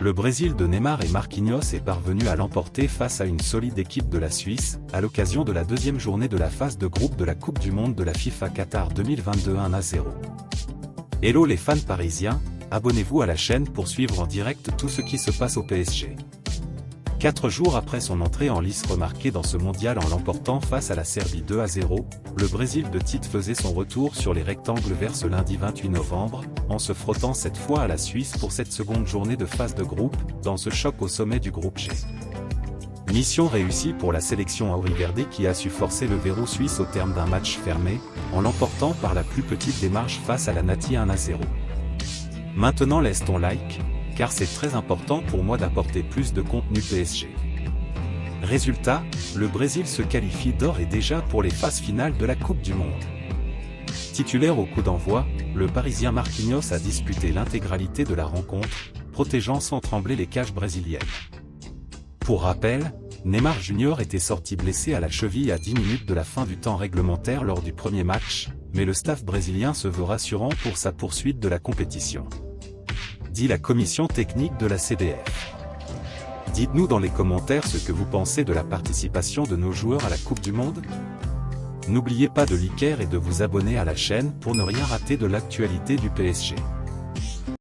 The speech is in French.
Le Brésil de Neymar et Marquinhos est parvenu à l'emporter face à une solide équipe de la Suisse, à l'occasion de la deuxième journée de la phase de groupe de la Coupe du Monde de la FIFA Qatar 2022 1-0. Hello les fans parisiens, abonnez-vous à la chaîne pour suivre en direct tout ce qui se passe au PSG. 4 jours après son entrée en lice remarquée dans ce mondial en l'emportant face à la Serbie 2-0, le Brésil de Tite faisait son retour sur les rectangles verts ce lundi 28 novembre, en se frottant cette fois à la Suisse pour cette seconde journée de phase de groupe, dans ce choc au sommet du groupe G. Mission réussie pour la sélection auriverde qui a su forcer le verrou suisse au terme d'un match fermé, en l'emportant par la plus petite démarche face à la Nati 1-0. Maintenant laisse ton like, car c'est très important pour moi d'apporter plus de contenu PSG. Résultat, le Brésil se qualifie d'ores et déjà pour les phases finales de la Coupe du Monde. Titulaire au coup d'envoi, le Parisien Marquinhos a disputé l'intégralité de la rencontre, protégeant sans trembler les cages brésiliennes. Pour rappel, Neymar Jr était sorti blessé à la cheville à 10 minutes de la fin du temps réglementaire lors du premier match, mais le staff brésilien se veut rassurant pour sa poursuite de la compétition. Dit la commission technique de la CBF. Dites-nous dans les commentaires ce que vous pensez de la participation de nos joueurs à la Coupe du Monde. N'oubliez pas de liker et de vous abonner à la chaîne pour ne rien rater de l'actualité du PSG.